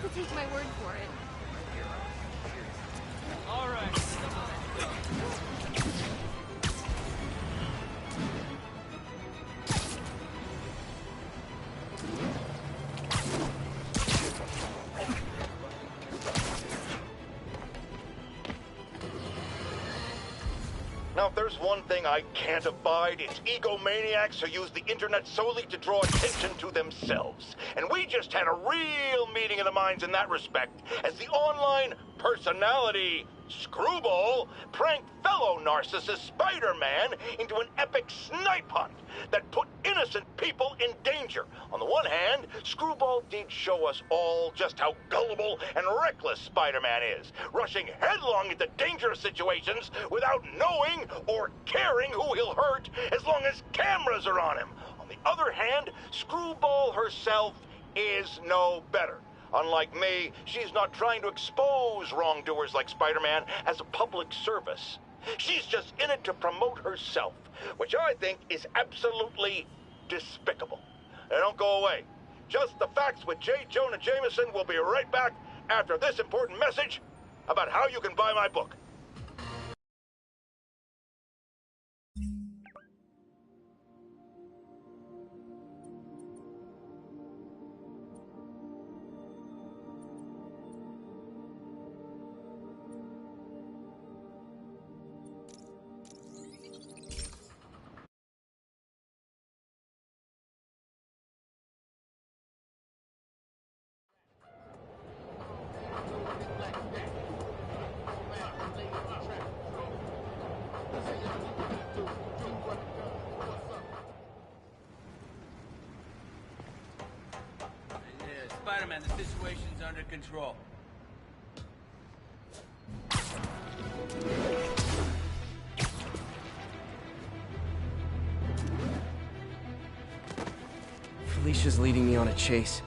have to take my word for it. All right. Now, if there's one thing I can't abide, it's egomaniacs who use the internet solely to draw attention to themselves. And we just had a real meeting of the minds in that respect, as the online personality Screwball pranked fellow narcissist Spider-Man into an epic snipe hunt that put innocent people in danger. On the one hand, Screwball did show us all just how gullible and reckless Spider-Man is, rushing headlong into dangerous situations without knowing or caring who he'll hurt as long as cameras are on him. On the other hand, Screwball herself is no better. Unlike me, she's not trying to expose wrongdoers like Spider-Man as a public service. She's just in it to promote herself, which I think is absolutely despicable. Now don't go away. Just the Facts with J. Jonah Jameson will be right back after this important message about how you can buy my book. Spider-Man, the situation's under control. Felicia's leading me on a chase,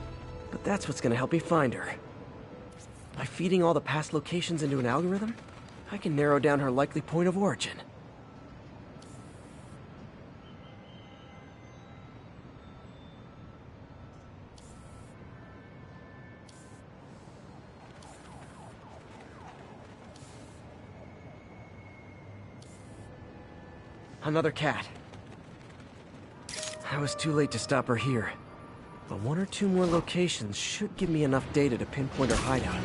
but that's what's gonna help me find her. By feeding all the past locations into an algorithm, I can narrow down her likely point of origin. Another cat. I was too late to stop her here, but one or two more locations should give me enough data to pinpoint her hideout.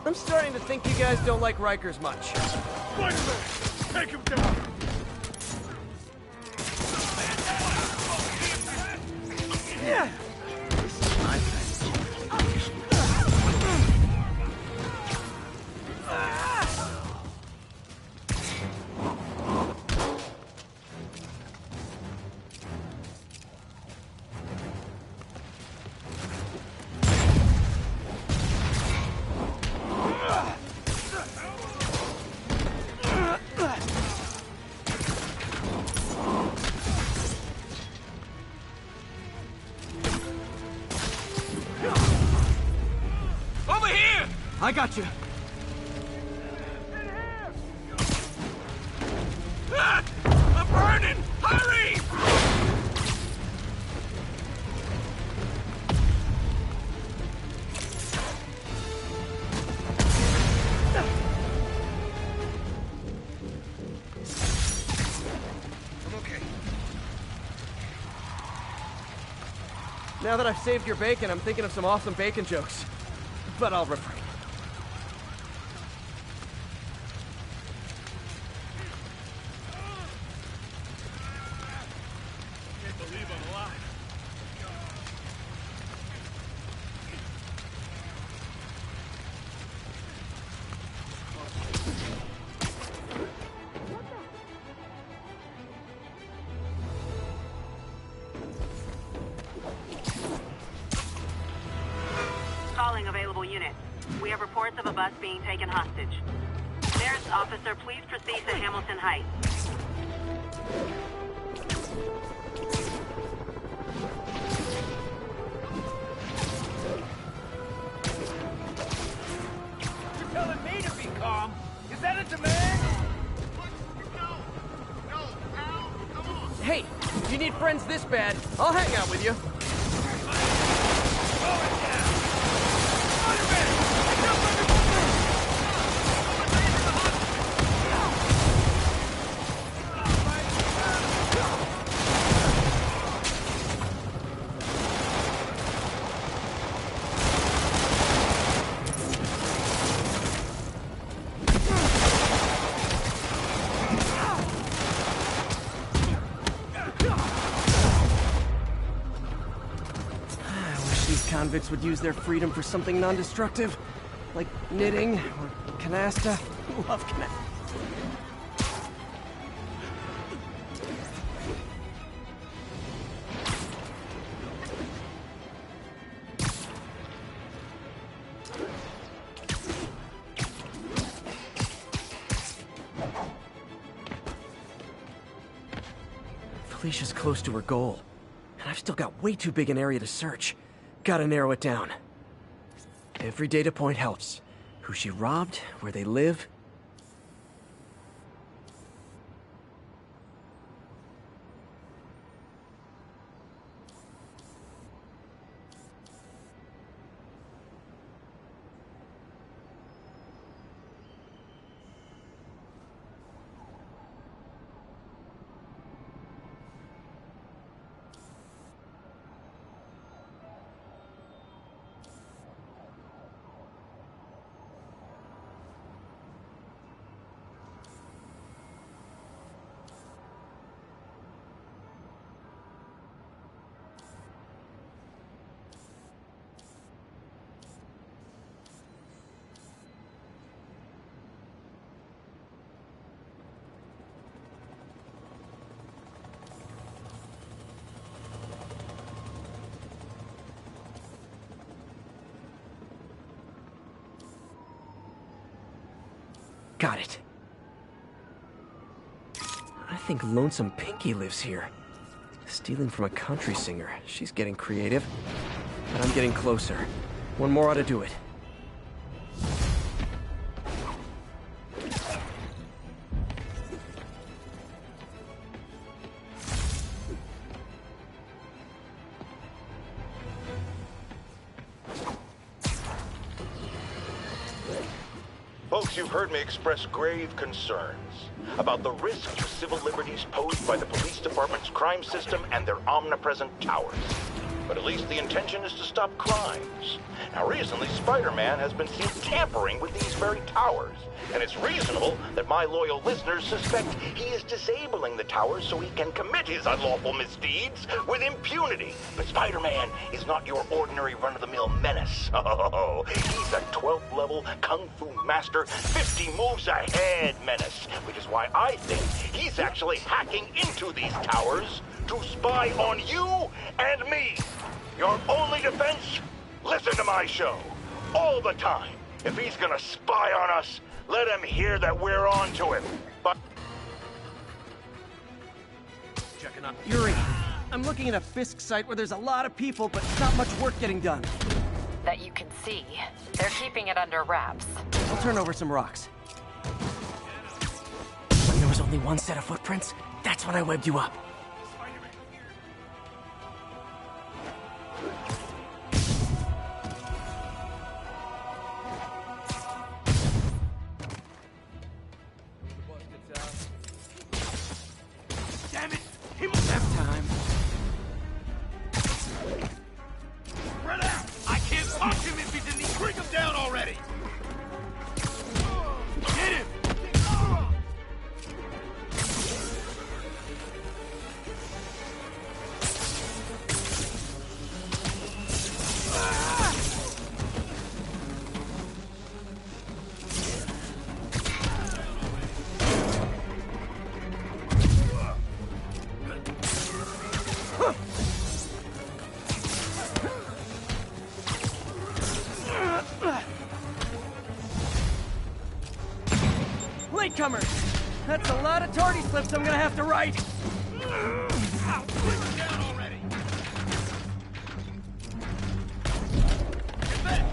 I'm starting to think you guys don't like Rikers much. Spider-Man! Take him down! Yeah. I got you. Ah! I'm burning! Hurry! I'm okay. Now that I've saved your bacon, I'm thinking of some awesome bacon jokes. But I'll refrain. a bus being taken hostage. Mayor's officer, please proceed to Hamilton Heights. You're telling me to be calm? Is that a demand? Hey, if you need friends this bad, I'll hang out with you. Convicts would use their freedom for something non-destructive, like knitting or canasta. Love canasta. Felicia's close to her goal, and I've still got way too big an area to search. Gotta narrow it down. Every data point helps. Who she robbed, where they live. Got it. I think Lonesome Pinky lives here. Stealing from a country singer. She's getting creative. But I'm getting closer. One more ought to do it. Folks, you've heard me express grave concerns about the risk to civil liberties posed by the police department's crime system and their omnipresent towers. But at least the intention is to stop crimes. Now, recently, Spider-Man has been seen tampering with these very towers. And it's reasonable that my loyal listeners suspect he is disabling the towers so he can commit his unlawful misdeeds with impunity. But Spider-Man is not your ordinary run-of-the-mill menace. Oh, he's a 12th level Kung Fu master, 50 moves ahead menace. Which is why I think he's actually hacking into these towers to spy on you and me. Your only defense? Listen to my show. All the time. If he's gonna spy on us, let him hear that we're on to him. But Checking on Yuri. I'm looking at a Fisk site where there's a lot of people, but not much work getting done. That you can see. They're keeping it under wraps. I'll turn over some rocks. When there was only one set of footprints, that's when I webbed you up. Damn it! Nap time. Spread out! I can't punch him if he's in the... Bring him down already! Get him! newcomers. That's a lot of tardy slips I'm gonna have to write. Ow, put him down already. Get that.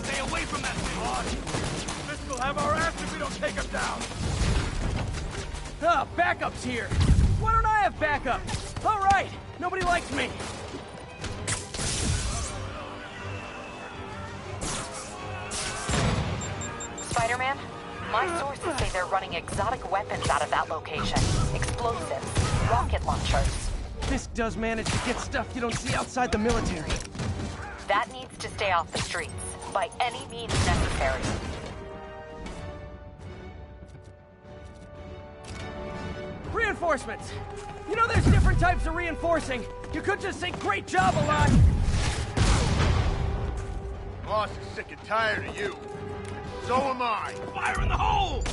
Stay away from that thing. This will have our ass if we don't take him down. Ah, backup's here. Why don't I have backup? All right, nobody likes me. Spider-Man, my sources say they're running exotic weapons out of that location. Explosives, rocket launchers. This does manage to get stuff you don't see outside the military. That needs to stay off the streets, by any means necessary. Reinforcements! You know there's different types of reinforcing. You could just say great job a lot. Boss is sick and tired of you. So am I. Fire in the hole!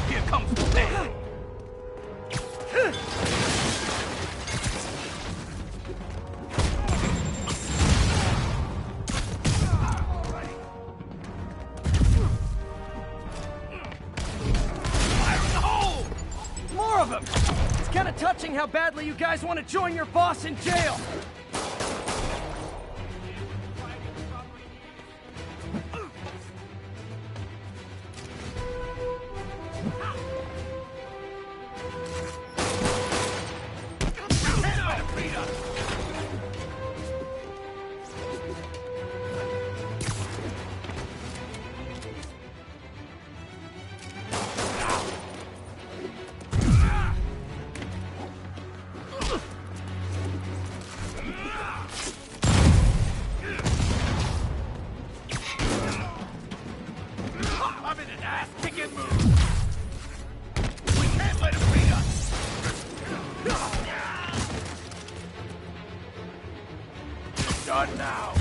Here comes the thing. More of them! It's kind of touching how badly you guys want to join your boss in jail. I'm in an ass-kicking mood. We can't let him beat us. Done now.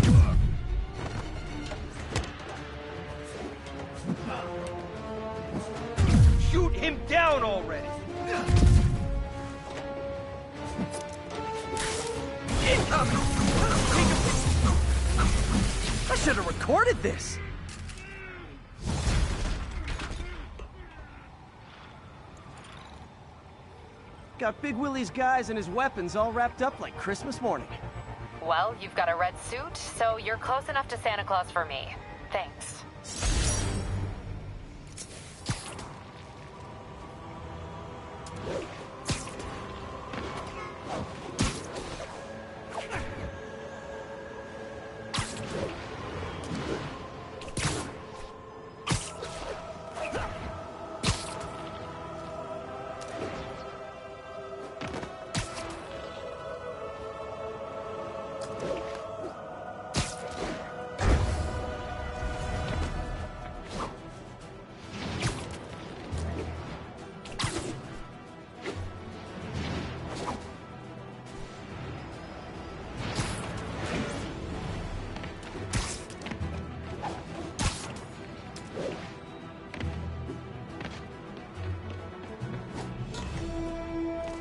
Shoot him down already. I should have recorded this. Got Big Willie's guys and his weapons all wrapped up like Christmas morning. Well, you've got a red suit, so you're close enough to Santa Claus for me. Thanks.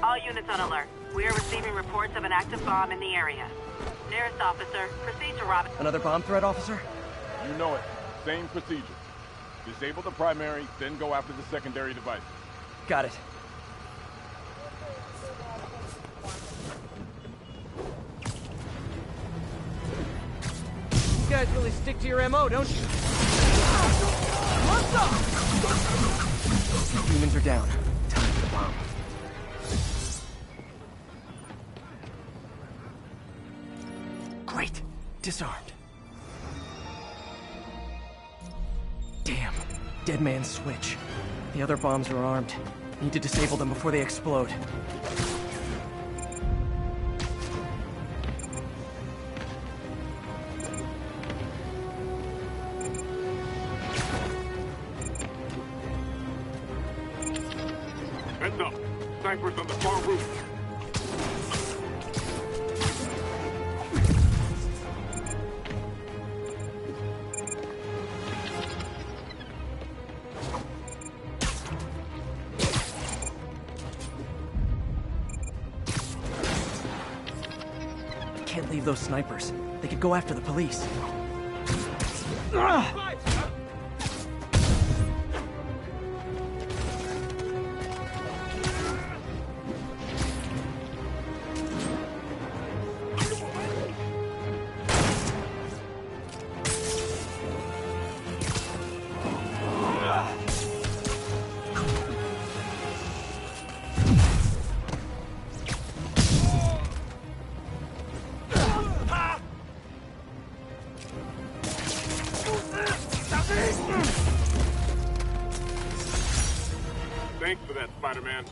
All units on alert. We are receiving reports of an active bomb in the area. Nearest officer, proceed to Robin. Another bomb threat, officer? You know it. Same procedure. Disable the primary, then go after the secondary devices. Got it. You guys really stick to your MO, don't you? What's up? Humans are down. Time for the bomb. Great. Disarmed. Damn. Dead man's switch. The other bombs are armed. Need to disable them before they explode. Heads up. Snipers on the far roof. can't leave those snipers. They could go after the police. Thanks for that, Spider-Man.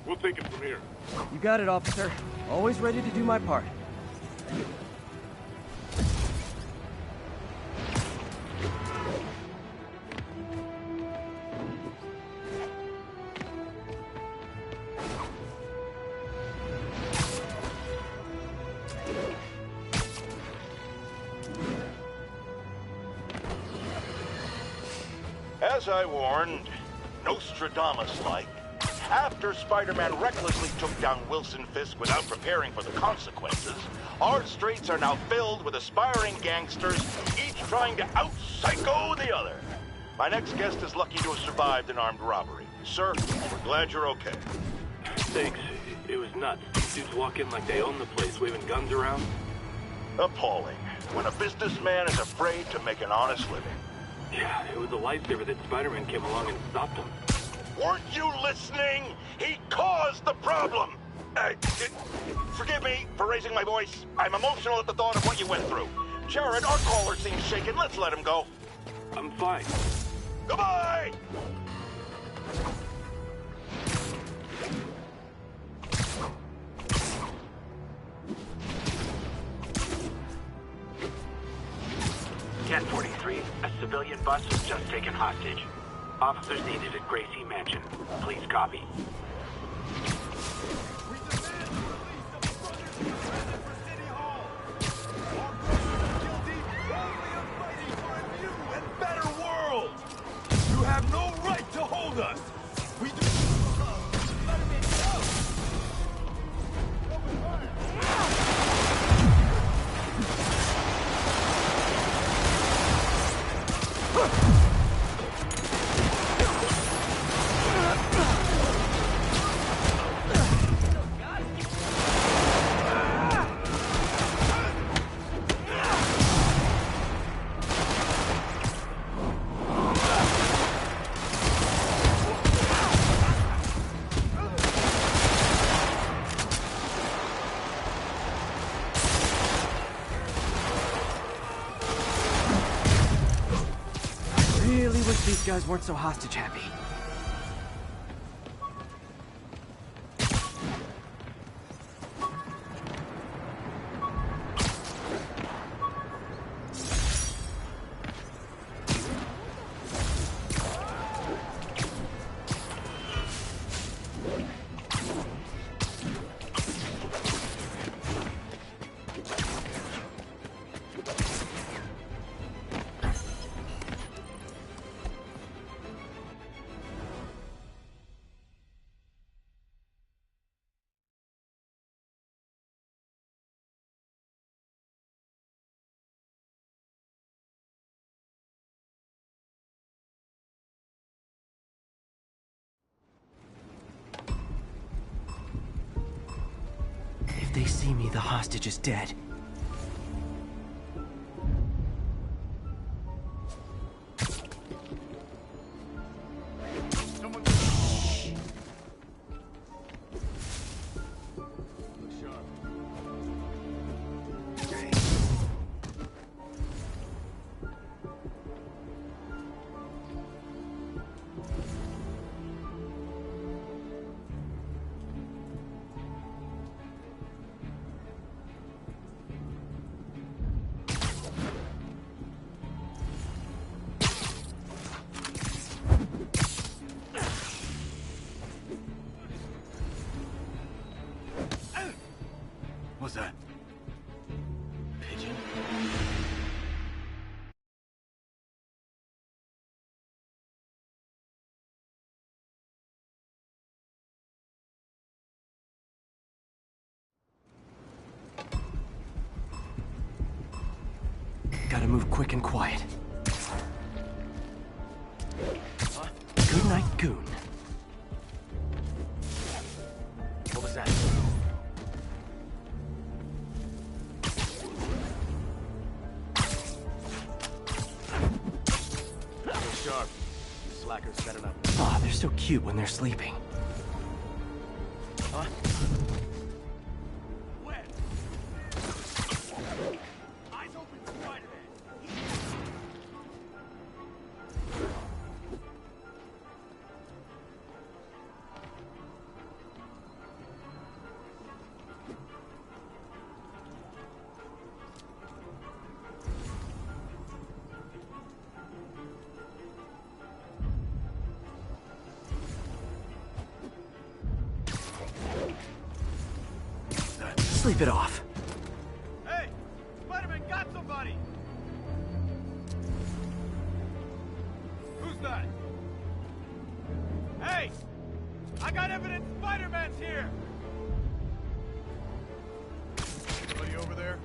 We'll take it from here. You got it, officer. Always ready to do my part. As I warned, Nostradamus-like, after Spider-Man recklessly took down Wilson Fisk without preparing for the consequences, our streets are now filled with aspiring gangsters, each trying to out-psycho the other. My next guest is lucky to have survived an armed robbery. Sir, we're glad you're okay. Thanks. It was nuts. Dudes walk in like they own the place, waving guns around. Appalling. When a businessman is afraid to make an honest living. Yeah, it was a lifesaver that Spider-Man came along and stopped him. Weren't you listening? He caused the problem! Forgive me for raising my voice. I'm emotional at the thought of what you went through. Jared, our caller seems shaken. Let's let him go. I'm fine. Goodbye! Cat 43, a civilian bus was just taken hostage. Officers needed at Gracie Mansion. Please copy. You have no right to hold us! We do... Spider-Man, Really wish these guys weren't so hostage happy. If they see me, the hostage is dead. What's that? Pigeon? move quick and quiet. Good night, goon. What was that? Stay sharp. Slackers better not. Aw, they're so cute when they're sleeping. Huh? Where? Eyes open, Spider-Man. Sleep it off. Hey! Spider-Man got somebody! Who's that? Hey! I got evidence Spider-Man's here! Anybody over there?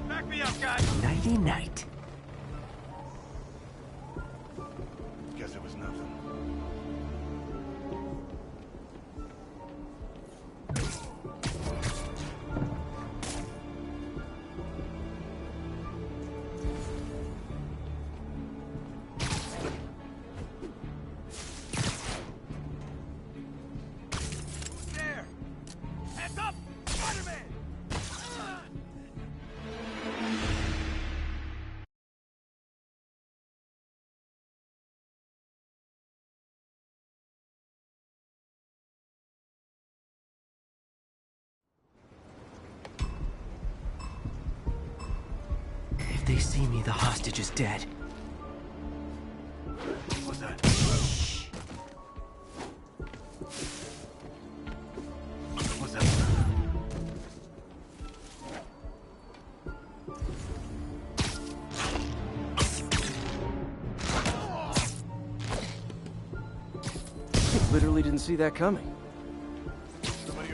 Back me up, guys! Nighty night. Guess it was nothing. Who's there? Hands up! Spider-Man! If they see me, the hostage is dead. What's that? What's that? Literally didn't see that coming. Somebody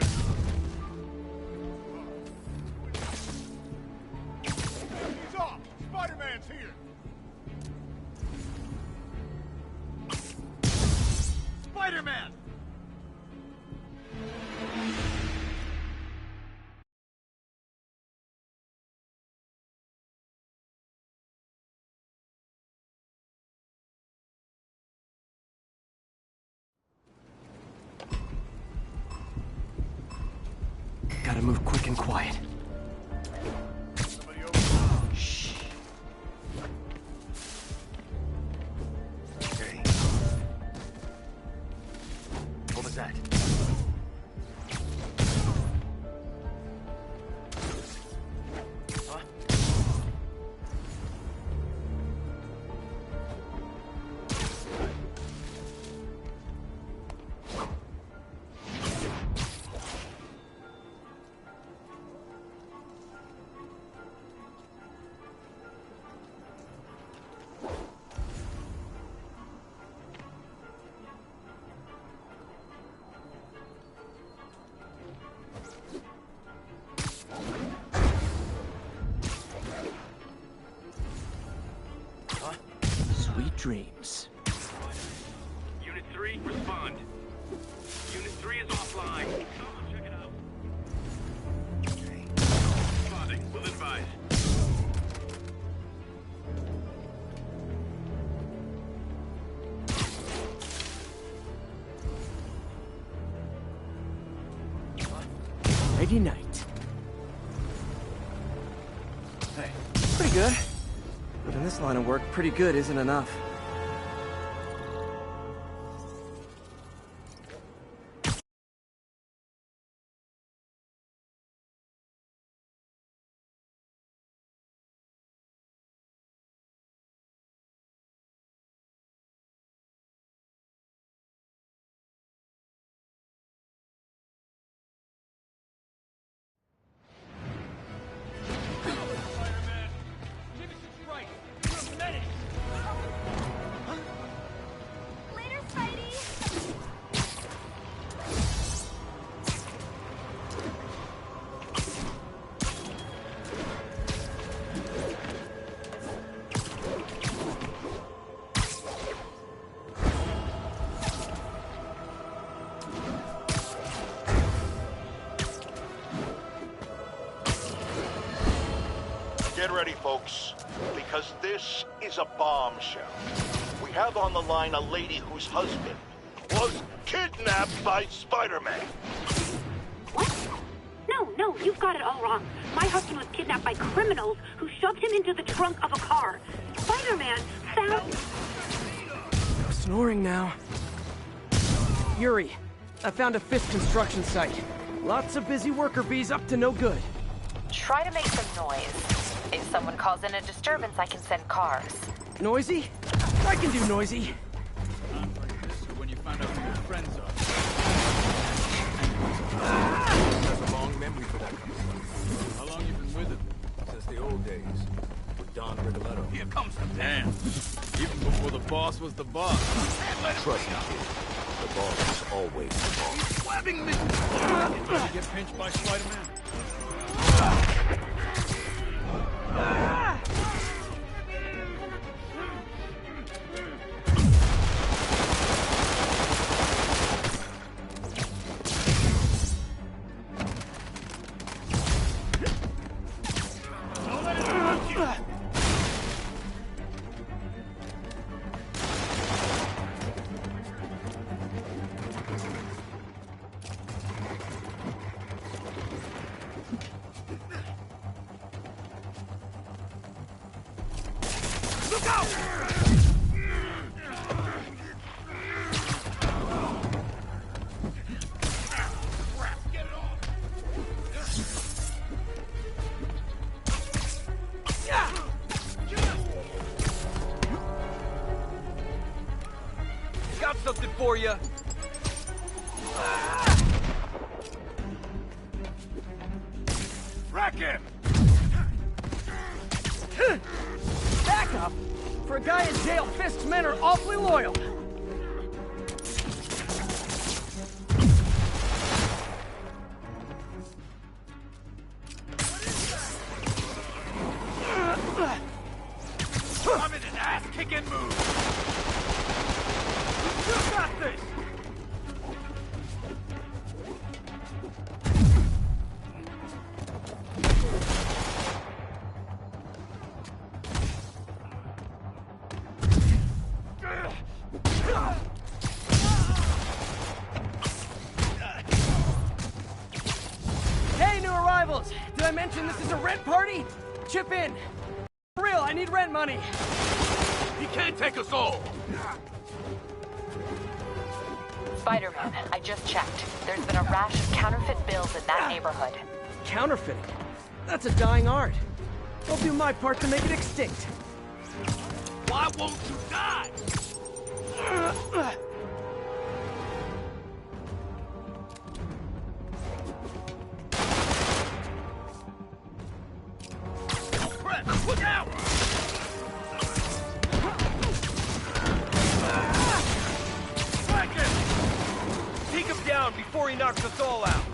He's off! Spider-Man's here! Spider-Man! Gotta move quick and quiet. Somebody over Shh. Okay. What was that? Huh? Sweet dreams. Unit 3, respond. Unit 3 is offline. Someone check it out. Responding. Will advise. Nighty night. Hey. Pretty good. But in this line of work, pretty good isn't enough. Get ready, folks, because this is a bombshell. We have on the line a lady whose husband was kidnapped by Spider-Man. What? No, you've got it all wrong. My husband was kidnapped by criminals who shoved him into the trunk of a car. Spider-Man found... No snoring now. Yuri, I found a Fisk construction site. Lots of busy worker bees up to no good. Try to make some noise. If someone calls in a disturbance, I can send cars. Noisy? I can do noisy. When you find out who your friends are. There's a long memory for that company. How long you been with it? Since the old days. With Don Rigoletto. Here comes the damn. Even before the boss was the boss. Trust me, kid. The boss is always the boss. He's slapping me! Did you get pinched by Spider-Man? Look out! Get it off! Got something for you. Rack him! Backup? For a guy in jail, Fisk's men are awfully loyal. I'm in an ass-kicking mood! You got this! Hey, new arrivals! Did I mention this is a rent party? Chip in. For real, I need rent money. He can't take us all! Spider-Man, I just checked. There's been a rash of counterfeit bills in that neighborhood. Counterfeiting? That's a dying art. I'll do my part to make it extinct. Why won't you die? Crap, look out! Strike him! Take him down before he knocks us all out.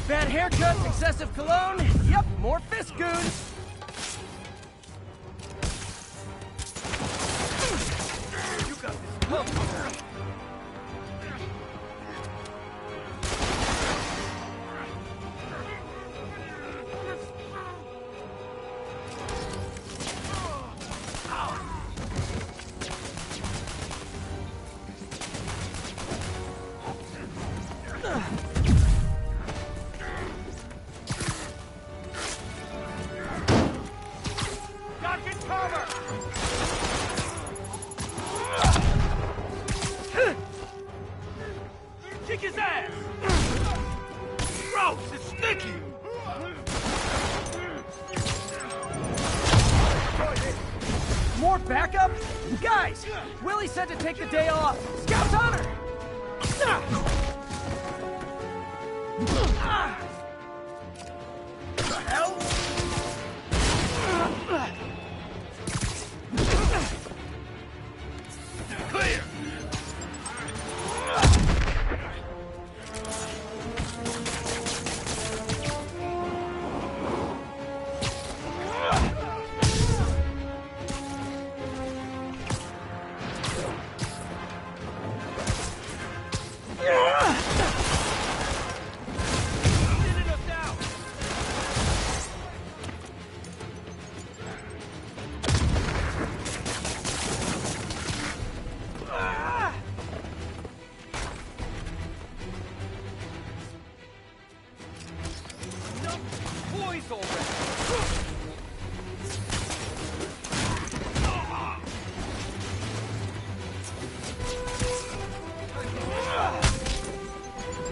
Bad haircuts, excessive cologne. Yep, more Fisk goons. You got this covered. Kick his ass! Gross, it's sticky! More backup? Guys, Willie said to take the day off. Scout's honor! The hell? Clear! close already.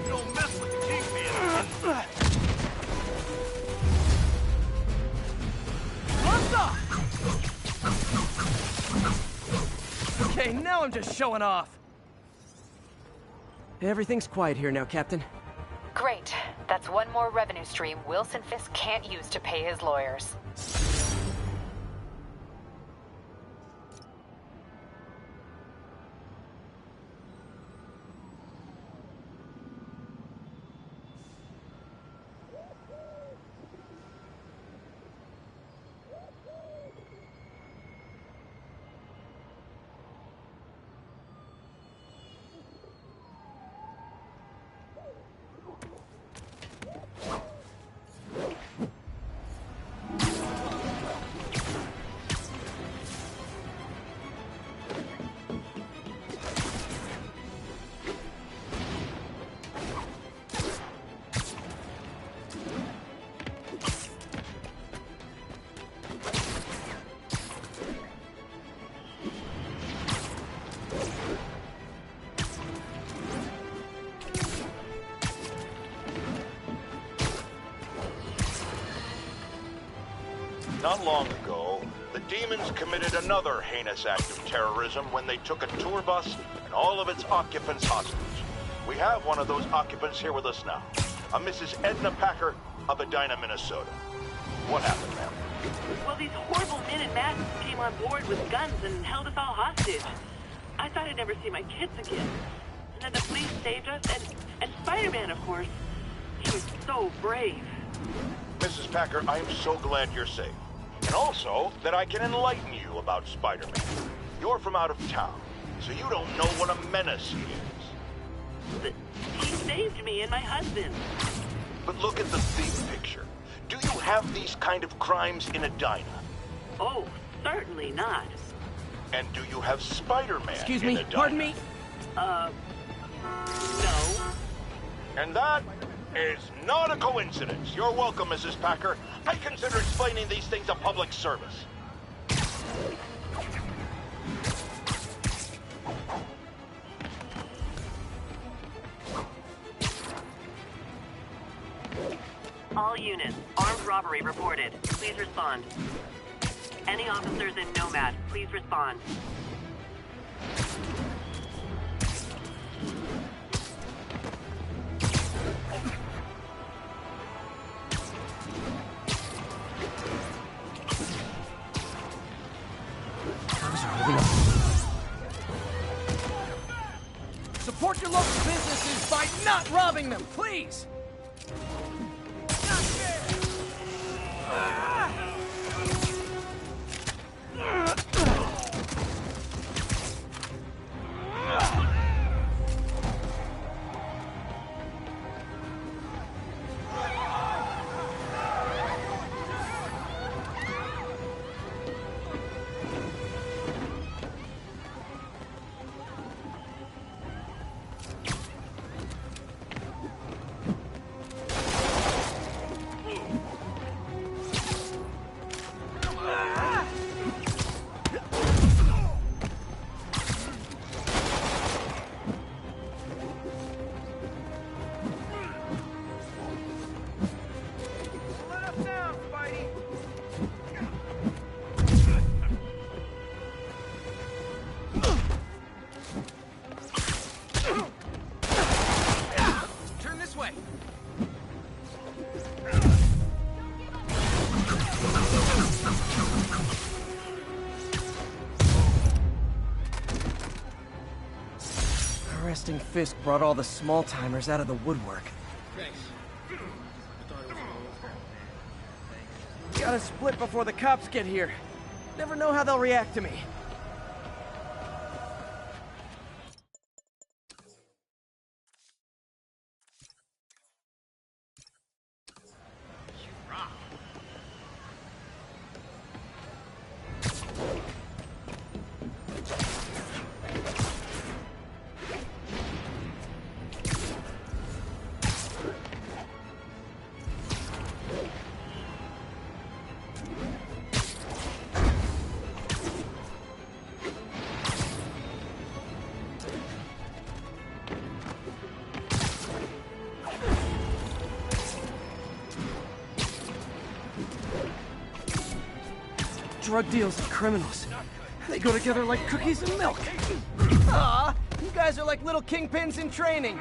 Don't mess with the Kingpin. Okay, now I'm just showing off. Everything's quiet here now, Captain. Great. That's one more revenue stream Wilson Fisk can't use to pay his lawyers. Not long ago, the demons committed another heinous act of terrorism when they took a tour bus and all of its occupants hostage. We have one of those occupants here with us now, a Mrs. Edna Packer of Edina, Minnesota. What happened, ma'am? Well, these horrible men in masks came on board with guns and held us all hostage. I thought I'd never see my kids again. And then the police saved us, and Spider-Man, of course. He was so brave. Mrs. Packer, I am so glad you're safe. And also, that I can enlighten you about Spider-Man. You're from out of town, so you don't know what a menace he is. But he saved me and my husband. But look at the big picture. Do you have these kind of crimes in Edina? Oh, certainly not. And do you have Spider-Man Excuse in me, Edina? pardon me? No. And that is not a coincidence. You're welcome, Mrs. Packer. I consider explaining these things a public service. All units, armed robbery reported. Please respond. Any officers in Nomad, please respond. Support your local businesses by not robbing them, please! Arresting Fisk brought all the small-timers out of the woodwork. Gotta split before the cops get here. Never know how they'll react to me. drug deals and criminals. They go together like cookies and milk. Aw, you guys are like little kingpins in training.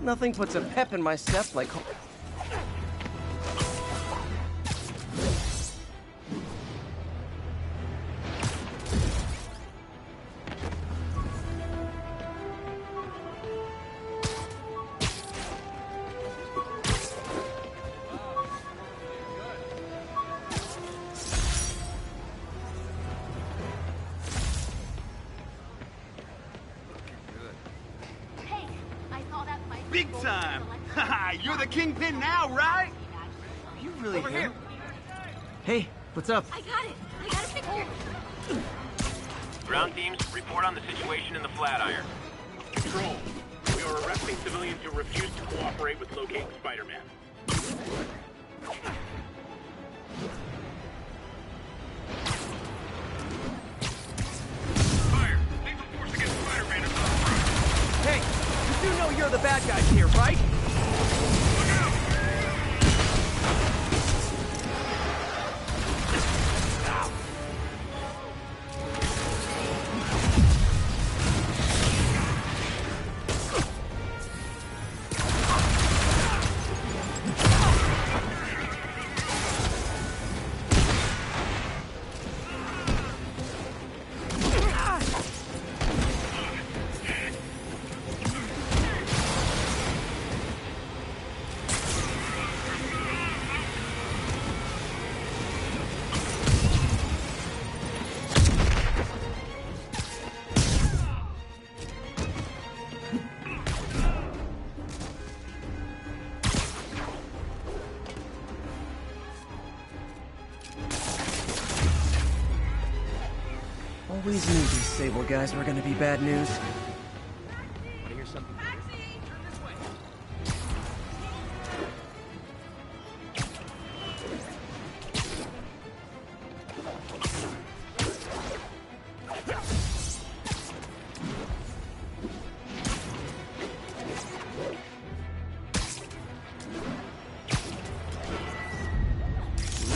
Nothing puts a pep in my step like... Big time! Haha, you're the kingpin now, right? Are you really Over him? here. Hey, what's up? I got it. I got a picture. Ground teams, report on the situation in the Flatiron. Control. We are arresting civilians who refuse to cooperate with locating Spider-Man. Fire! Lethal force against Spider-Man is on the front. Hey, you do know you're the bad guys here, right? Look out! Always knew these Sable guys were gonna be bad news. Wanna hear something?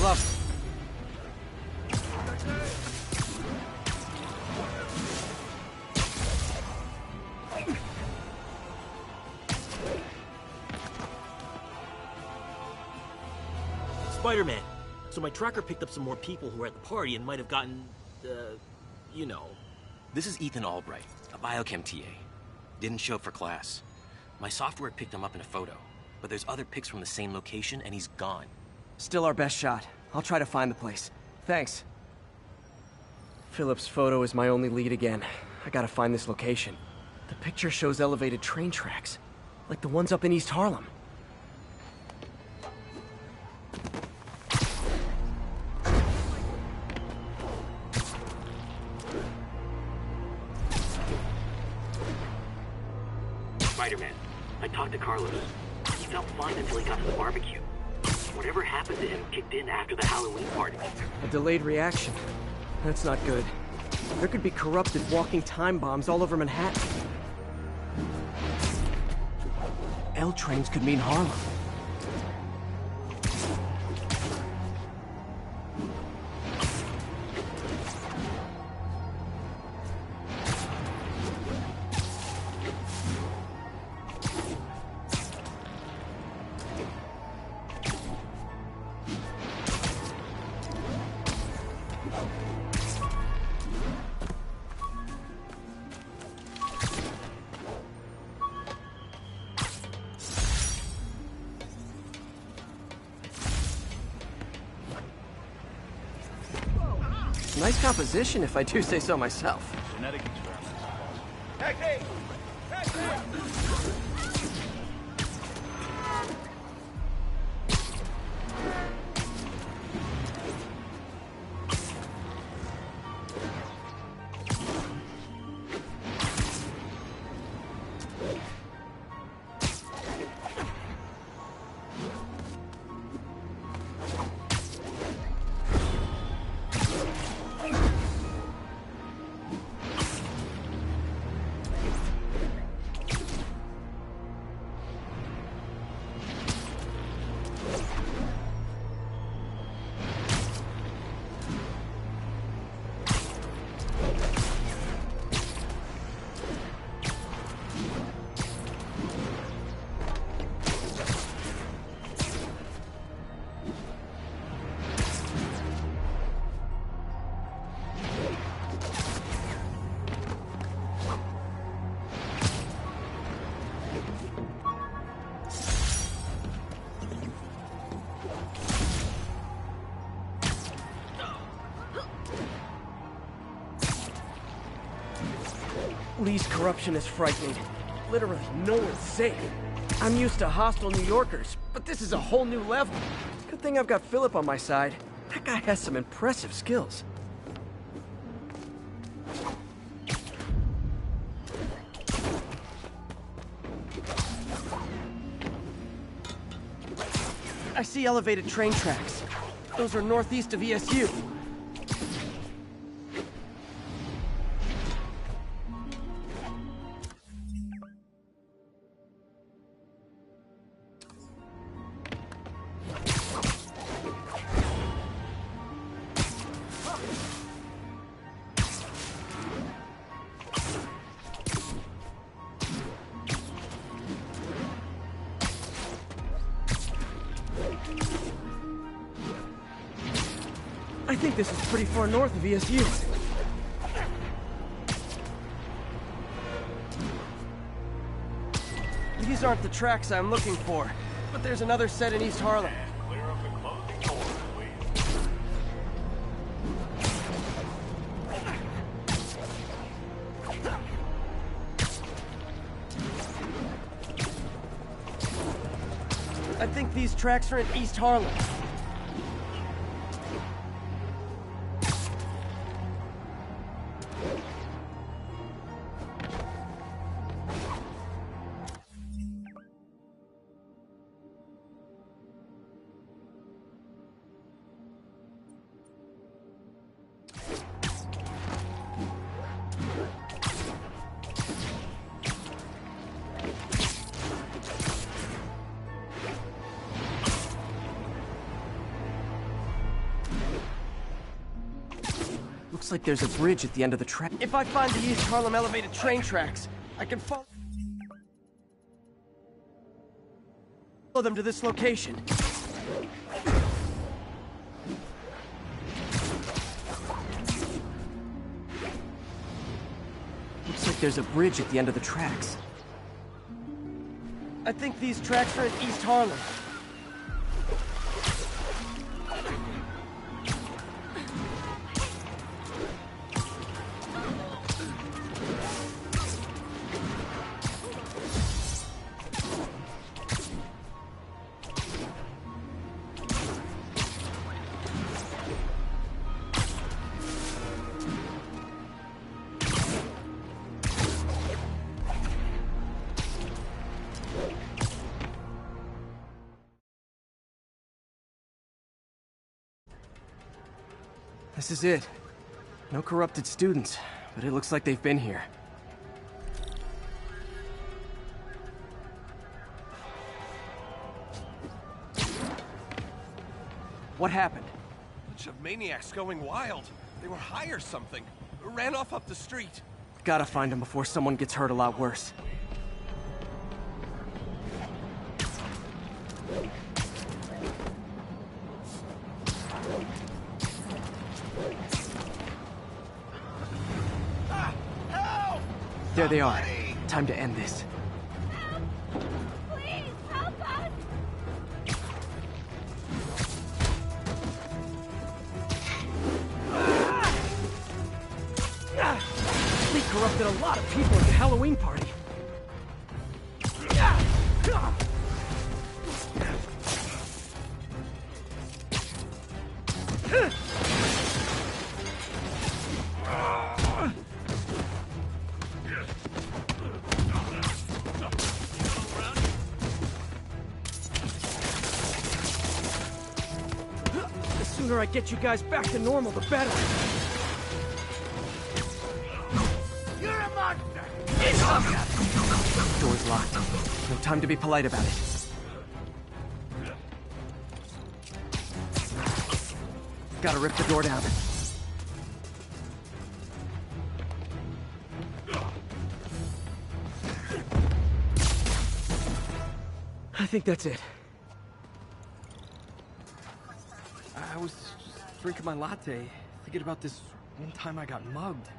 Love it. Spider-Man. So my tracker picked up some more people who were at the party and might have gotten, you know. This is Ethan Albright, a biochem TA. Didn't show up for class. My software picked him up in a photo, but there's other pics from the same location and he's gone. Still our best shot. I'll try to find the place. Thanks. Philip's photo is my only lead again. I gotta find this location. The picture shows elevated train tracks, like the ones up in East Harlem. Spider-Man, I talked to Carlos. He felt fine until he got to the barbecue. Whatever happened to him kicked in after the Halloween party. A delayed reaction. That's not good. There could be corrupted walking time bombs all over Manhattan. L trains could mean Harlem. Nice composition, if I do say so myself. Genetic experiments. Hey! Lee's corruption is frightening. Literally, no one's safe. I'm used to hostile New Yorkers, but this is a whole new level. Good thing I've got Philip on my side. That guy has some impressive skills. I see elevated train tracks. Those are northeast of ESU. I think this is pretty far north of ESU. These aren't the tracks I'm looking for, but there's another set in East Harlem. Clear up the closing doors, please. I think these tracks are in East Harlem. Looks like there's a bridge at the end of the track. If I find the East Harlem elevated train tracks, I can follow them to this location. Looks like there's a bridge at the end of the tracks. I think these tracks are in East Harlem. This is it. No corrupted students, but it looks like they've been here. What happened? Bunch of maniacs going wild. They were high or something. Ran off up the street. Gotta find them before someone gets hurt a lot worse. There they are. Time to end this. Please, help us! We corrupted a lot of people at the Halloween party. The sooner I get you guys back to normal, the better. You're a monster! Door's locked. No time to be polite about it. Gotta rip the door down. I think that's it. I was just drinking my latte, thinking about this one time I got mugged.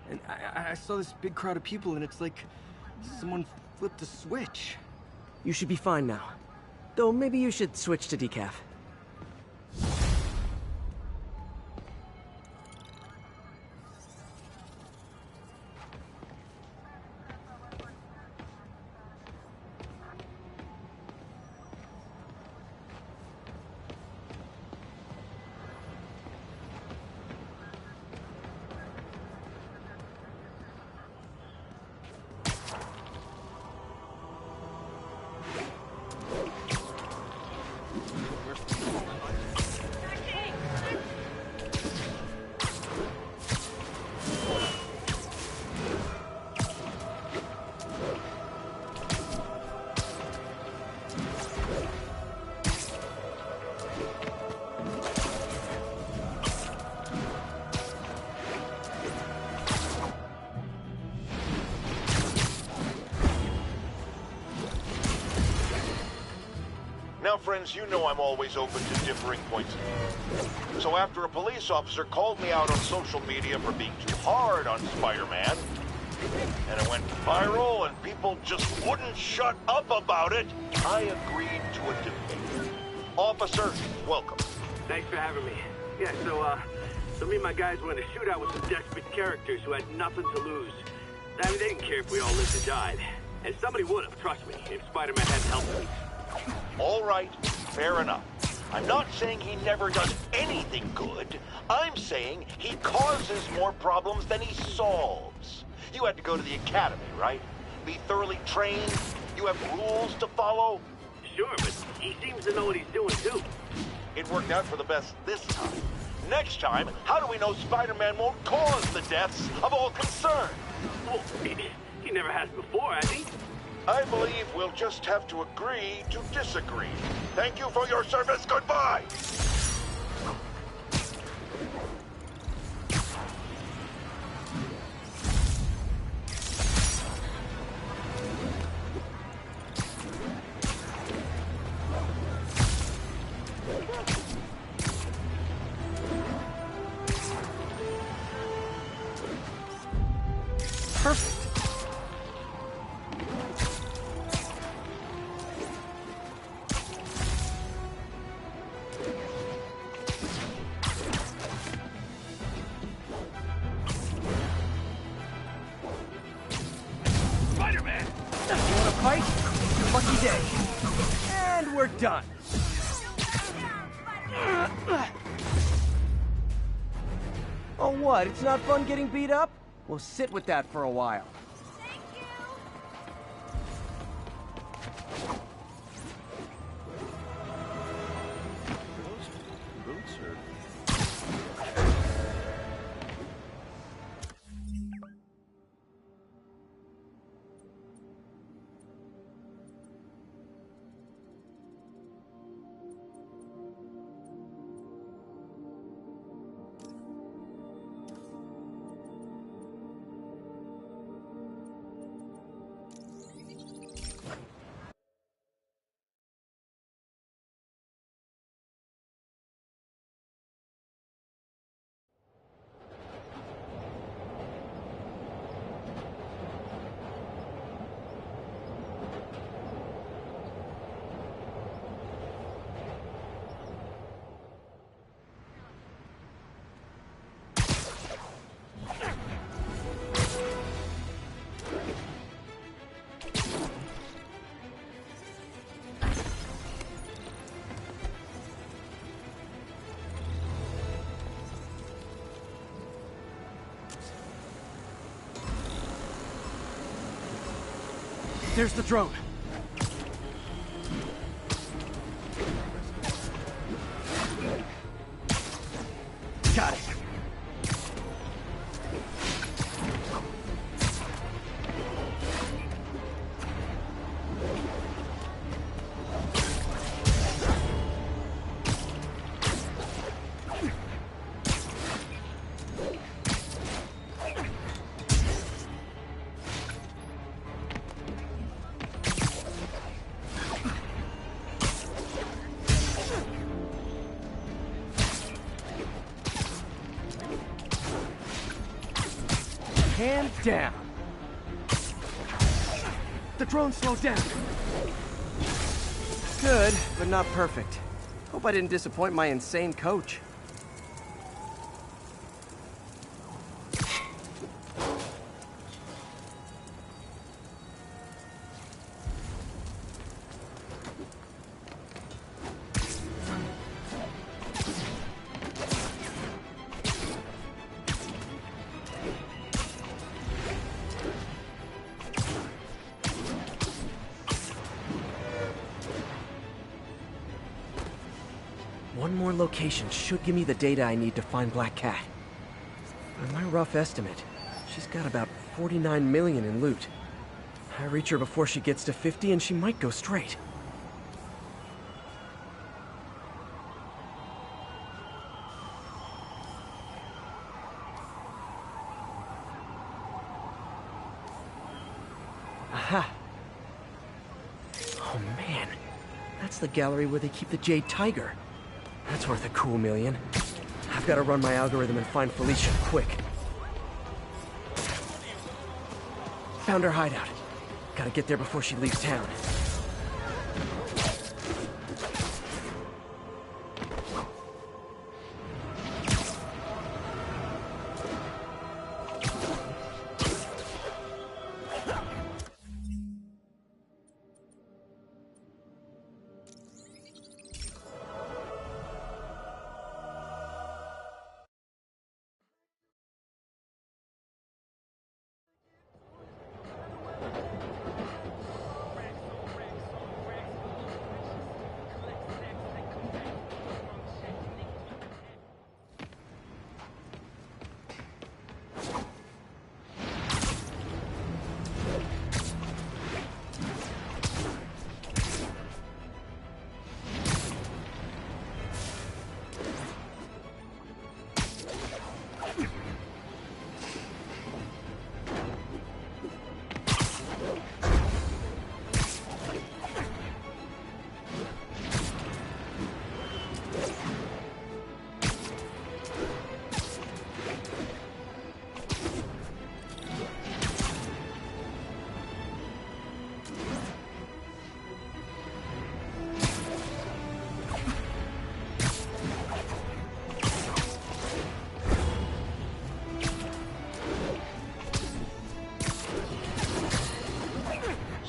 And I saw this big crowd of people, and it's like someone flipped a switch. You should be fine now. Though maybe you should switch to decaf. Now, friends, you know I'm always open to differing points of view. So after a police officer called me out on social media for being too hard on Spider-Man, and it went viral and people just wouldn't shut up about it, I agreed to a debate. Officer, welcome. Thanks for having me. Yeah, so me and my guys were in a shootout with some desperate characters who had nothing to lose. I mean, they didn't care if we all lived or died. And somebody would have, trust me, if Spider-Man hadn't helped me. All right, fair enough. I'm not saying he never does anything good. I'm saying he causes more problems than he solves. You had to go to the academy, right? Be thoroughly trained? You have rules to follow? Sure, but he seems to know what he's doing, too. It worked out for the best this time. Next time, how do we know Spider-Man won't cause the deaths of all concerned? Well, he never has before, has he? I believe we'll just have to agree to disagree. Thank you for your service. Goodbye! Perfect. Spider-Man! You wanna fight? Lucky day. And we're done. Oh, what? It's not fun getting beat up? We'll sit with that for a while. There's the drone. Got it. Hands down. The drone slowed down. Good, but not perfect. Hope I didn't disappoint my insane coach. One more location should give me the data I need to find Black Cat. By my rough estimate, she's got about 49 million in loot. I reach her before she gets to 50 and she might go straight. Aha! Oh man, That's the gallery where they keep the Jade Tiger. That's worth a cool million. I've got to run my algorithm and find Felicia, quick. Found her hideout. Gotta get there before she leaves town.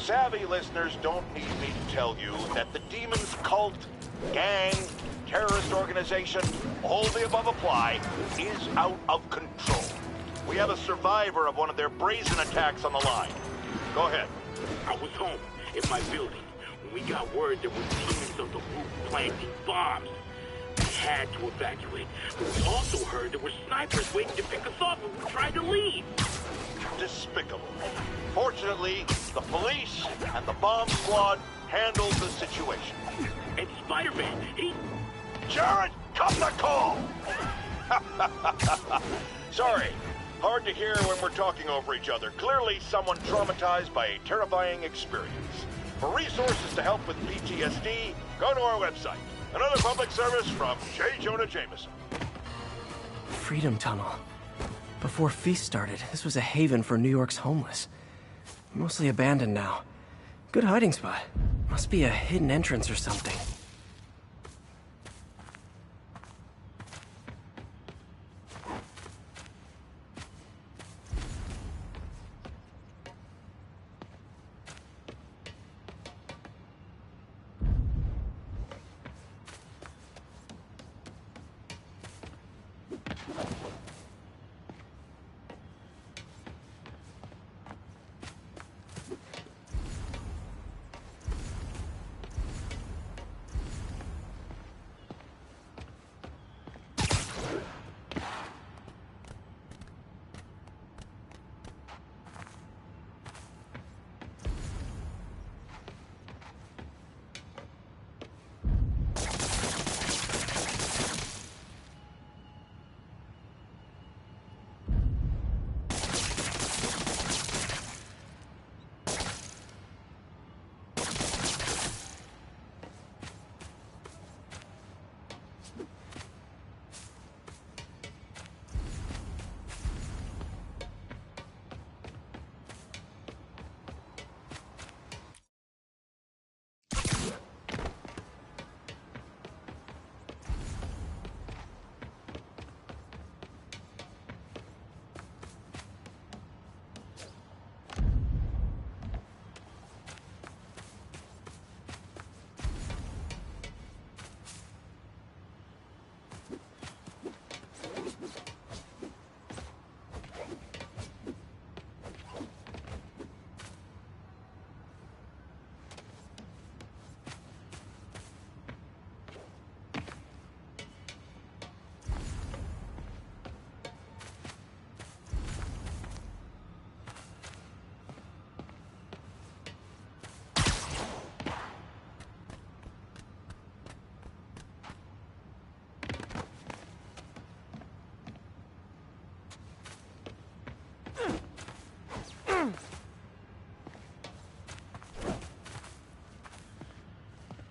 Savvy listeners don't need me to tell you that the Demon's cult, gang, terrorist organization, all the above apply, is out of control. We have a survivor of one of their brazen attacks on the line. Go ahead. I was home, in my building, when we got word there were demons on the roof planting bombs. We had to evacuate, but we also heard there were snipers waiting to pick us off when we tried to leave. Despicable. Fortunately, the police and the bomb squad handled the situation. And Spider-Man, he... Jared, cut the call! Sorry. Hard to hear when we're talking over each other. Clearly someone traumatized by a terrifying experience. For resources to help with PTSD, go to our website. Another public service from J. Jonah Jameson. Freedom Tunnel. Before Feast started, this was a haven for New York's homeless. Mostly abandoned now. Good hiding spot. Must be a hidden entrance or something.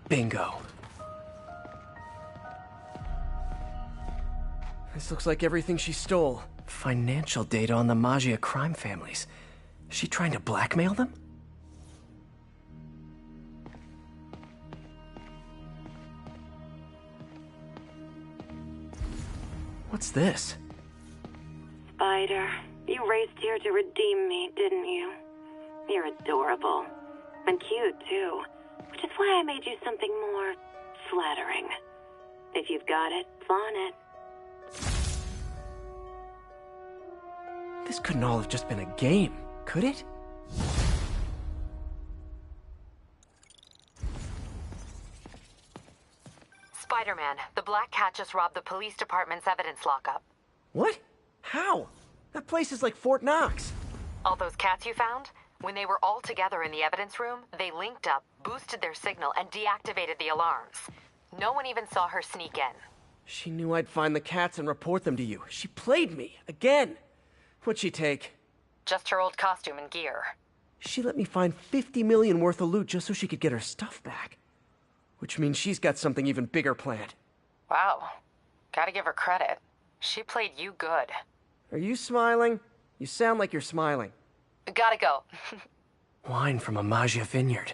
Bingo. This looks like everything she stole. Financial data on the Maggia crime families. Is she trying to blackmail them? What's this? Spider, you raced here to redeem me, didn't you? You're adorable. And cute, too. Which is why I made you something more flattering. If you've got it, flaunt it. This couldn't all have just been a game, could it? Spider-Man, the Black Cat just robbed the police department's evidence lockup. What? How? That place is like Fort Knox. All those cats you found? When they were all together in the evidence room, they linked up, boosted their signal, and deactivated the alarms. No one even saw her sneak in. She knew I'd find the cats and report them to you. She played me, again. What'd she take? Just her old costume and gear. She let me find 50 million worth of loot just so she could get her stuff back. Which means she's got something even bigger planned. Wow. Gotta give her credit. She played you good. Are you smiling? You sound like you're smiling. Gotta go. Wine from a Maggia vineyard.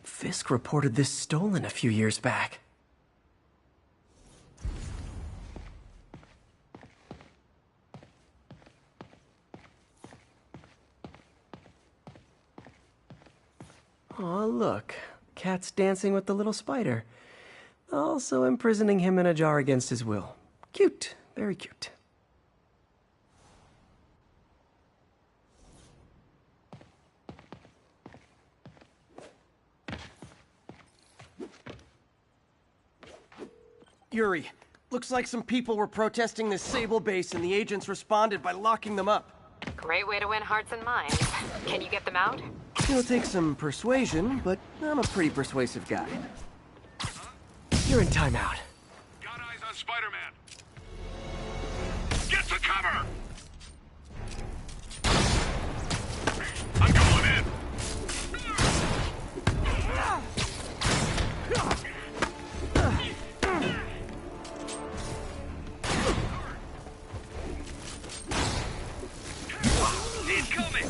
Fisk reported this stolen a few years back. Aw, look. Cat's dancing with the little spider. Also imprisoning him in a jar against his will. Cute. Very cute. Yuri, looks like some people were protesting this Sable base and the agents responded by locking them up. Great way to win hearts and minds. Can you get them out? It'll take some persuasion, but I'm a pretty persuasive guy. You're in timeout. Got eyes on Spider-Man. Get to cover! I'm going in! He's coming!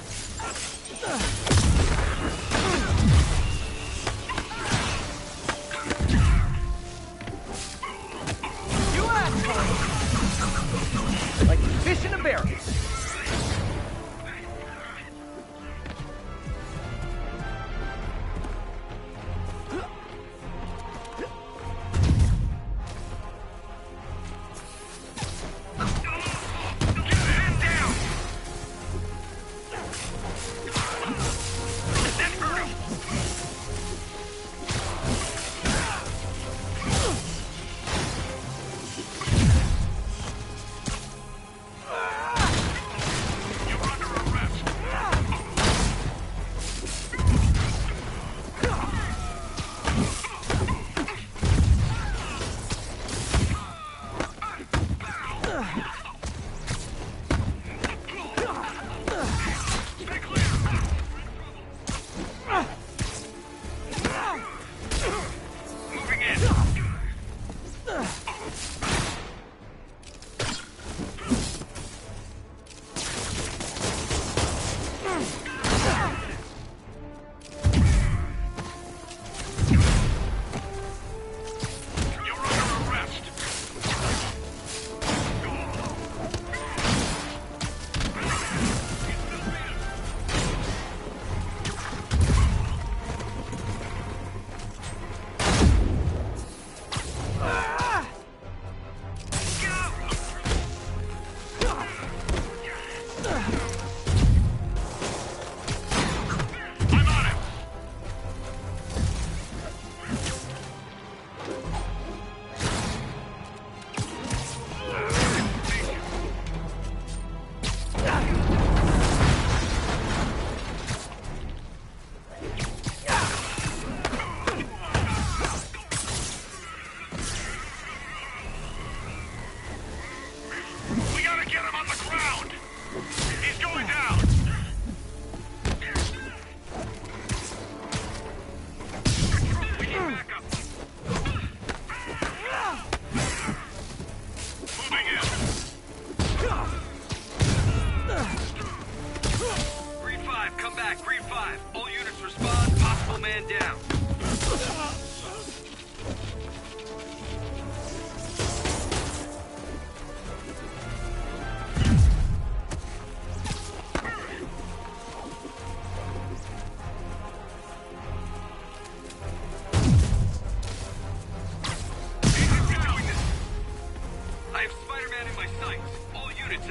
You asked for it! Like fish in a barrel.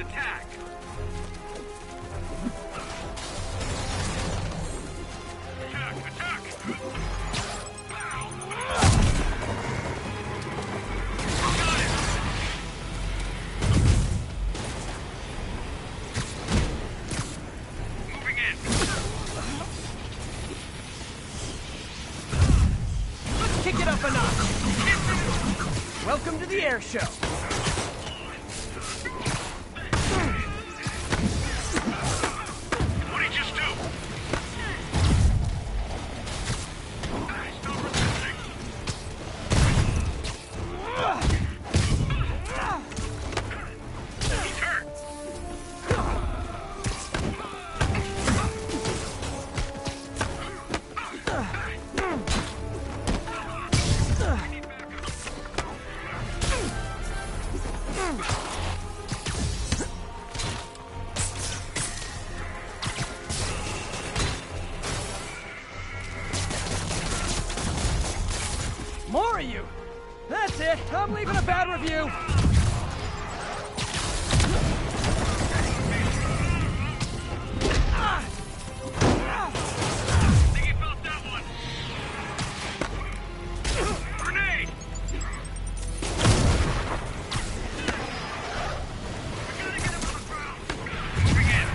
attack. Attack! Moving in. Let's kick it up a notch. Welcome to the air show. What'd he just do? He's hurt. More of you. That's it. I'm leaving a bad review. Think he felt that one. Grenade! We gotta get him on the ground. Moving in.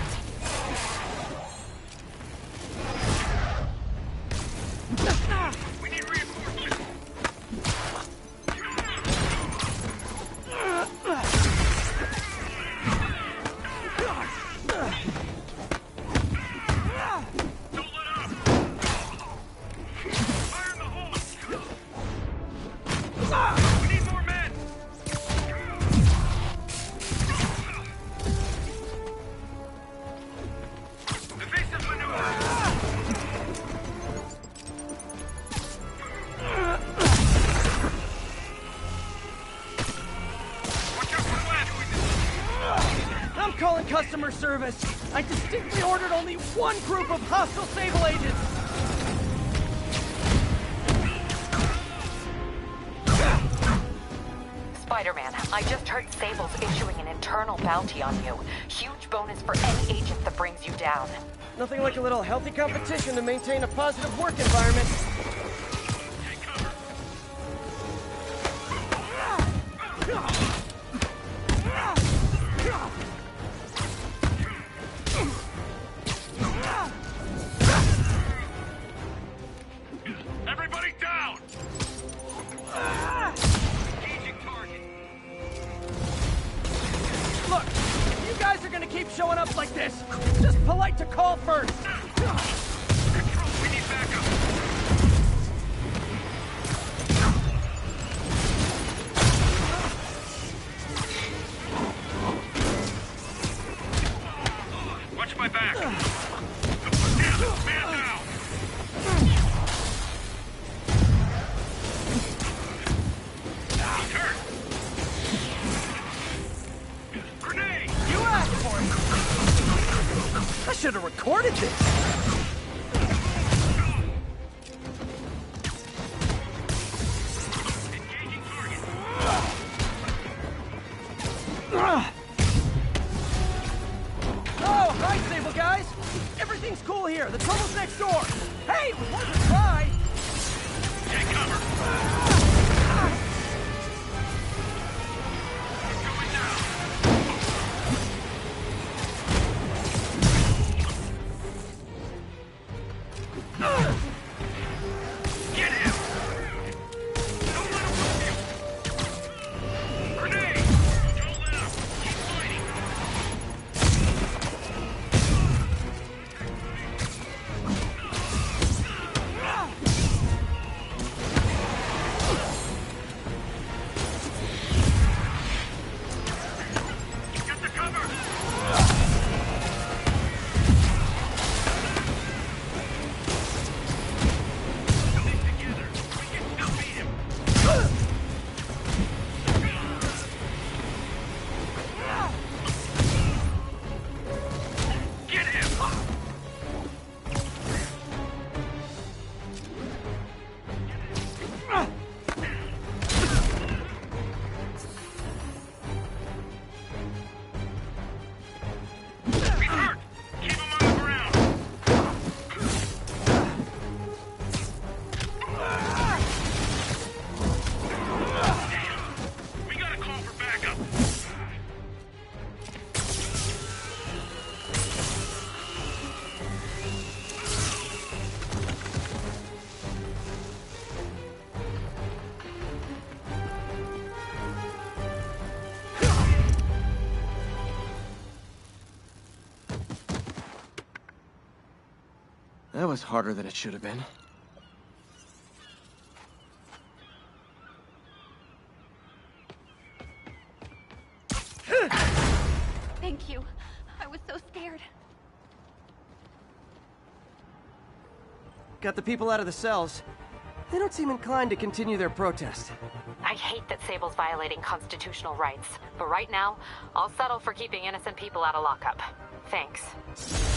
We need reinforcements. Don't let up. Fire in the hole. We need more men. Evasive maneuver. Watch out for left. I'm calling customer service. I distinctly ordered only one group of hostile Sable agents. Spider-Man, I just heard Sable's issuing an internal bounty on you. Huge bonus for any agent that brings you down. Nothing like a little healthy competition to maintain a positive work environment. Everybody down. Engaging target. Look, if you guys are gonna keep showing up like this, just polite to call first. Control, we need backup. Watch my back. Down, man down. He's hurt. Grenade. You asked for it. I should have recorded this. Engaging target. Oh, hi, Sable guys. Everything's cool here. The trouble's next door. Hey, it was worth a try. Take cover. Going down. Get him. Don't let him move you. Grenade. Don't let him. Keep fighting. That was harder than it should have been. Thank you. I was so scared. Got the people out of the cells. They don't seem inclined to continue their protest. I hate that Sable's violating constitutional rights, but right now, I'll settle for keeping innocent people out of lockup. Thanks.